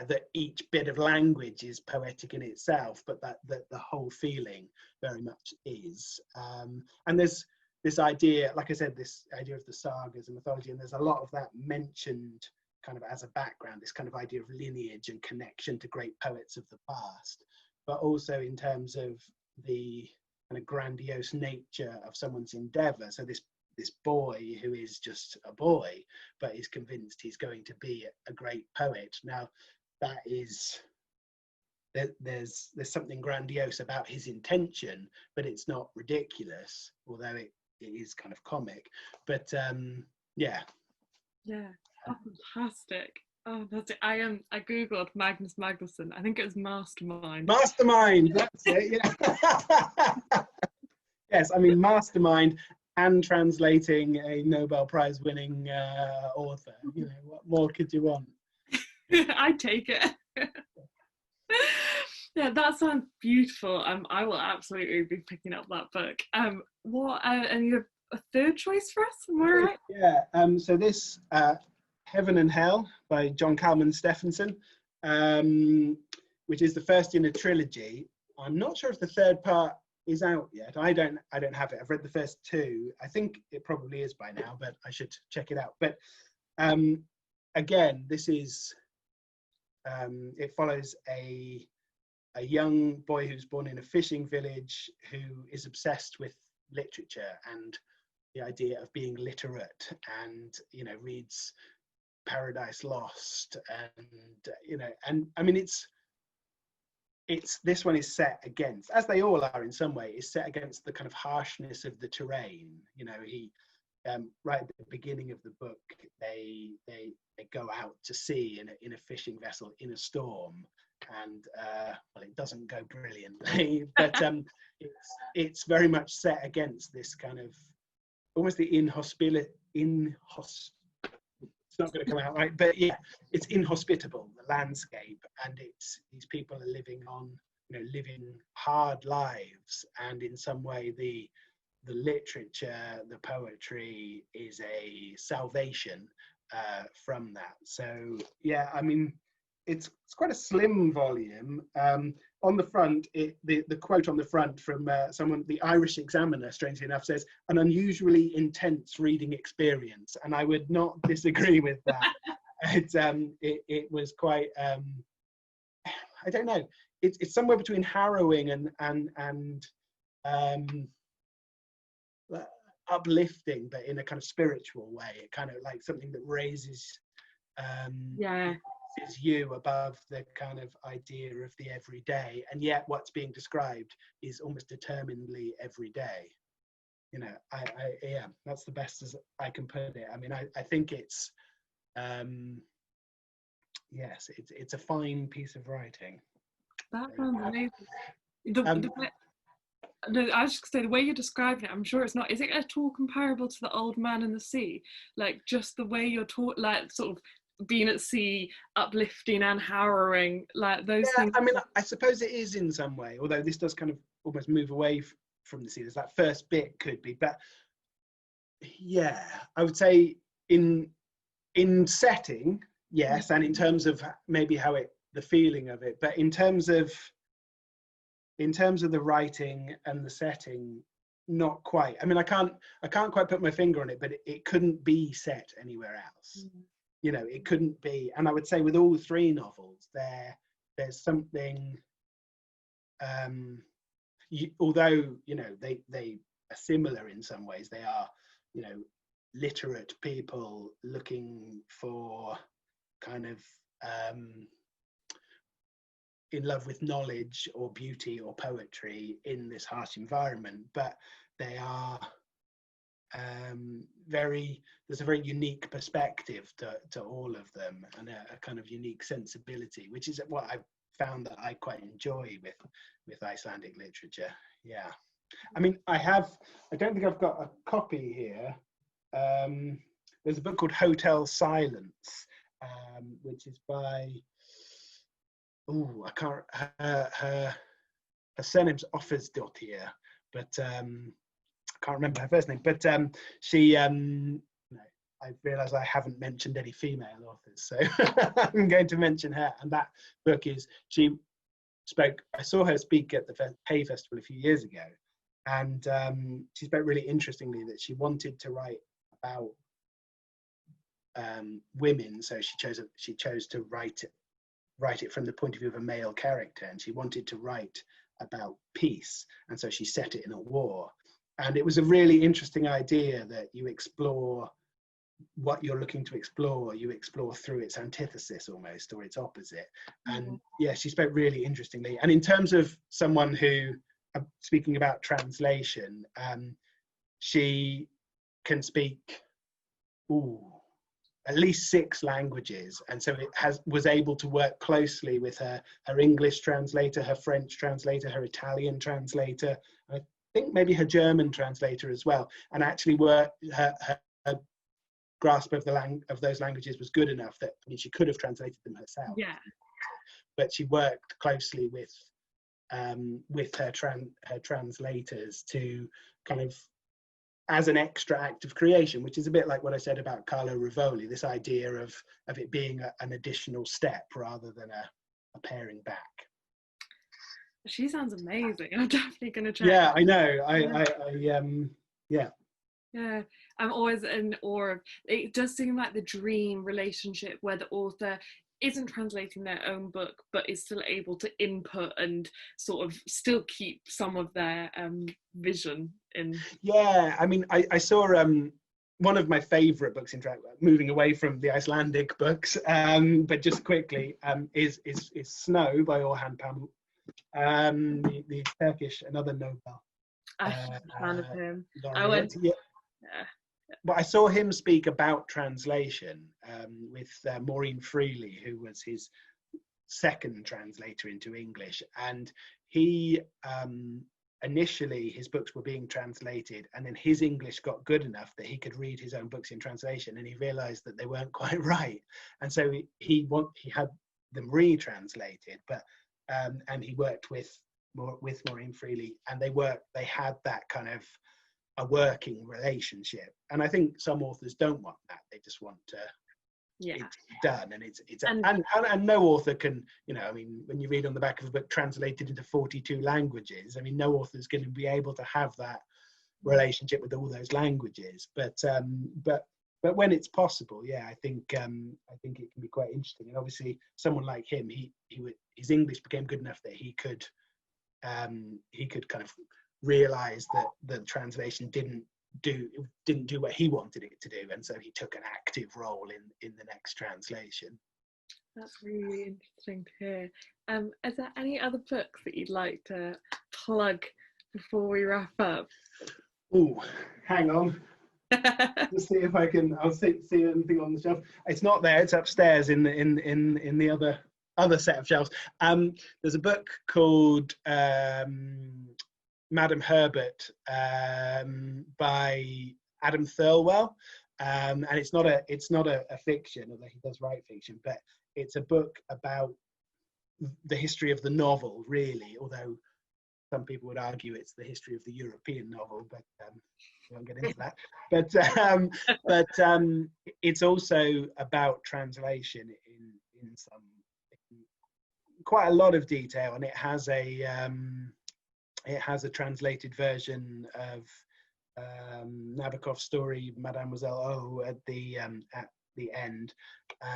that each bit of language is poetic in itself, but that the whole feeling very much is. And there's this idea, like I said, this idea of the sagas and mythology, and there's a lot of that mentioned kind of as a background, this kind of idea of lineage and connection to great poets of the past, but also in terms of the kind of grandiose nature of someone's endeavor. So this boy who is just a boy, but is convinced he's going to be a great poet. Now, that is, there's something grandiose about his intention, but it's not ridiculous, although it is kind of comic. But yeah. Oh, fantastic. Oh, that's it. I googled Magnus Magnusson. I think it was Mastermind. That's it. Yeah. Yes, I mean, Mastermind and translating a Nobel Prize winning author. You know, what more could you want? I'd take it. Yeah, that sounds beautiful. I will absolutely be picking up that book. What and you have a third choice for us? Am I right? Yeah. So this Heaven and Hell by John Kalman Stephenson, which is the first in a trilogy. I'm not sure if the third part is out yet. I don't have it. I've read the first two. I think it probably is by now, but I should check it out. But again, this is it follows a young boy who's born in a fishing village who is obsessed with literature and the idea of being literate, and reads Paradise Lost, and I mean it's this one is set against, as they all are in some way, is set against the kind of harshness of the terrain. He right at the beginning of the book, they go out to sea in a fishing vessel in a storm, and well, it doesn't go brilliantly, but it's very much set against this kind of almost the it's not going to come out right, but yeah, it's inhospitable, the landscape, and it's these people are living living hard lives, and in some way the literature, the poetry is a salvation from that. So yeah, I mean, it's quite a slim volume. On the front, the quote on the front from someone, the Irish Examiner, strangely enough, says, "An unusually intense reading experience," and I would not disagree with that. It was quite, I don't know, it's somewhere between harrowing and uplifting, but in a kind of spiritual way. It kind of like something that raises you above the kind of idea of the everyday, and yet what's being described is almost determinedly everyday. That's the best as I can put it. I mean, I think it's yes, it's a fine piece of writing. That sounds amazing. I was just going to say, the way you're describing it, I'm sure it's not. Is it at all comparable to The Old Man and the Sea? Like, just the way you're taught, like, sort of being at sea, uplifting and harrowing, like those things. I mean, I suppose it is in some way, although this does kind of almost move away from the sea. There's that first bit could be, but yeah, I would say in setting, yes, and in terms of maybe the feeling of it, but in terms of the writing and the setting, not quite. I mean, I can't quite put my finger on it, but it couldn't be set anywhere else. It couldn't be. And I would say with all three novels, there's something, although they are similar in some ways. They are literate people looking for kind of in love with knowledge or beauty or poetry in this harsh environment, but they are there's a very unique perspective to all of them, and a kind of unique sensibility, which is what I found that I quite enjoy with Icelandic literature. Yeah, I mean, I don't think I've got a copy here. There's a book called Hotel Silence, which is by, I can't, her surname's Offersdottir, but I can't remember her first name. But she, I realise I haven't mentioned any female authors, so I'm going to mention her. And that book is, I saw her speak at the Hay Festival a few years ago, and she spoke really interestingly that she wanted to write about women, so she chose to write it from the point of view of a male character, and she wanted to write about peace, and so she set it in a war. And it was a really interesting idea that you explore what you're looking to explore, you explore through its antithesis almost, or its opposite. And yeah, she spoke really interestingly. And in terms of someone who, speaking about translation, she can speak at least 6 languages, and so was able to work closely with her English translator, her French translator, her Italian translator, I think maybe her German translator as well, and actually her grasp of those languages was good enough that, I mean, she could have translated them herself. Yeah. But she worked closely with her translators to kind of, as an extra act of creation, which is a bit like what I said about Carlo Rivoli, this idea of it being an additional step rather than a paring back. She sounds amazing. I'm definitely going to check. Yeah, I know. Yeah, I'm always in awe of, it does seem like the dream relationship where the author isn't translating their own book but is still able to input and sort of still keep some of their vision in. Yeah, I mean, I saw one of my favourite books, in fact, moving away from the Icelandic books, but just quickly, is Snow by Orhan Pamuk, the Turkish, another Nobel. I'm a fan of him. But I saw him speak about translation with Maureen Freely, who was his second translator into English. And he, initially, his books were being translated, and then his English got good enough that he could read his own books in translation, and he realised that they weren't quite right. And so he had them retranslated, but and he worked with Maureen Freely, and they had that kind of a working relationship. And I think some authors don't want that. They just want it's done, and and no author can, I mean, when you read on the back of a book translated into 42 languages, I mean, no author's going to be able to have that relationship with all those languages. But when it's possible, I think it can be quite interesting. And obviously, someone like him, his English became good enough that he could kind of realize that the translation didn't do what he wanted it to do, and so he took an active role in the next translation. That's really interesting to hear. Is there any other books that you'd like to plug before we wrap up? Oh, hang on. Let's see if I can. I'll see anything on the shelf. It's not there. It's upstairs in the other set of shelves. There's a book called Madam Herbert by Adam Thirlwell, and it's not a fiction, although he does write fiction, but it's a book about the history of the novel, really, although some people would argue it's the history of the European novel, but we won't get into that. But it's also about translation in quite a lot of detail, and it has a translated version of Nabokov's story, Mademoiselle O, at the end,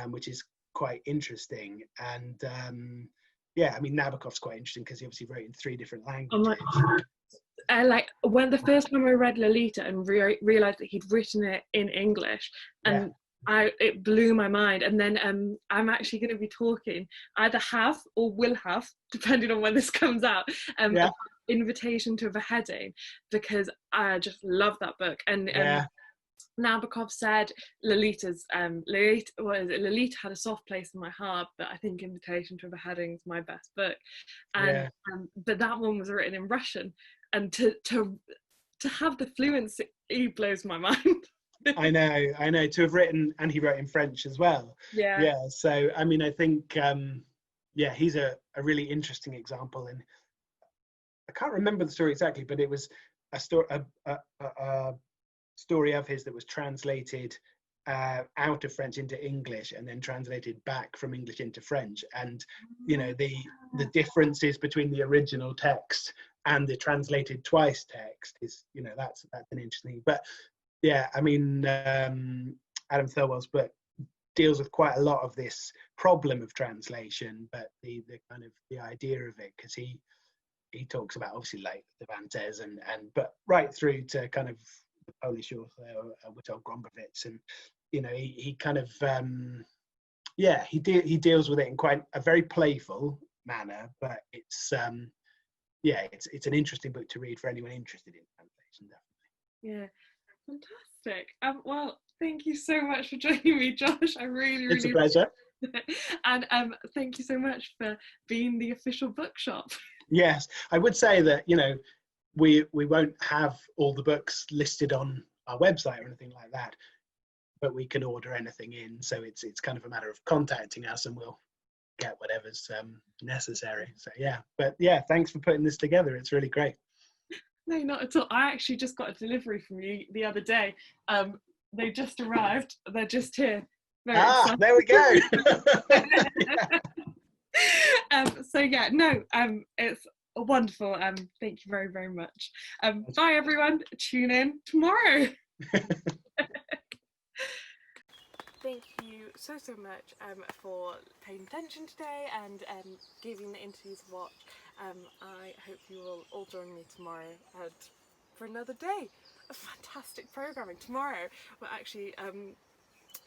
which is quite interesting. And I mean, Nabokov's quite interesting because he obviously wrote in 3 different languages. When the first time I read Lolita and realised that he'd written it in English, and it blew my mind. And then I'm actually going to be talking, either have or will have, depending on when this comes out, about Invitation to a Beheading, because I just love that book. And Nabokov said Lolita had a soft place in my heart, but I think Invitation to a Beheading is my best book. And but that one was written in Russian, and to have the fluency, it blows my mind. I know to have written, and he wrote in French as well. So I mean, I think he's a really interesting example, and I can't remember the story exactly, but it was a story of his that was translated out of French into English and then translated back from English into French. And you know, the differences between the original text and the translated twice text is, you know, that's an interesting thing. But yeah, I mean, Adam Thirlwell's book deals with quite a lot of this problem of translation, but the kind of the idea of it, because he talks about obviously like Cervantes and but right through to kind of the Polish author Witold Gombrowicz, and you know, he kind of he deals with it in quite a very playful manner, but it's it's an interesting book to read for anyone interested in translation, definitely. Yeah. Fantastic. Well, thank you so much for joining me, Josh. I really It's a pleasure. And thank you so much for being the official bookshop. Yes, I would say that, you know, we won't have all the books listed on our website or anything like that, but we can order anything in. So it's kind of a matter of contacting us, and we'll get whatever's necessary. So thanks for putting this together. It's really great. No, not at all. I actually just got a delivery from you the other day. They just arrived. They're just here. Very exciting. There we go. It's wonderful. Thank you very, very much. Bye, everyone. Tune in tomorrow. Thank you so much for paying attention today and giving the interviews a watch. I hope you will all join me tomorrow for another day of fantastic programming. Tomorrow we're actually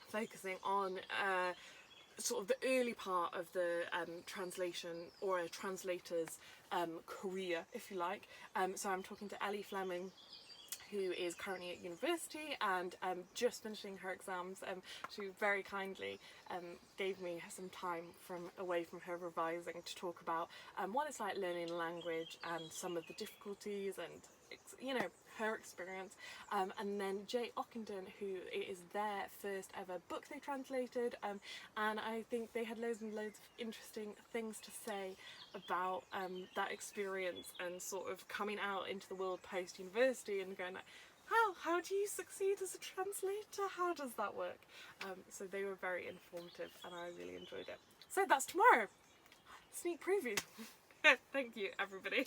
focusing on sort of the early part of the translation or a translator's career, if you like. So I'm talking to Ellie Fleming, who is currently at university and just finishing her exams. She very kindly gave me some time away from her revising to talk about what it's like learning a language and some of the difficulties and, you know, her experience. And then Jay Ockenden, who is their first ever book they translated, and I think they had loads and loads of interesting things to say about that experience and sort of coming out into the world post university and going like, how do you succeed as a translator? How does that work? So they were very informative and I really enjoyed it. So that's tomorrow. Sneak preview. Thank you, everybody.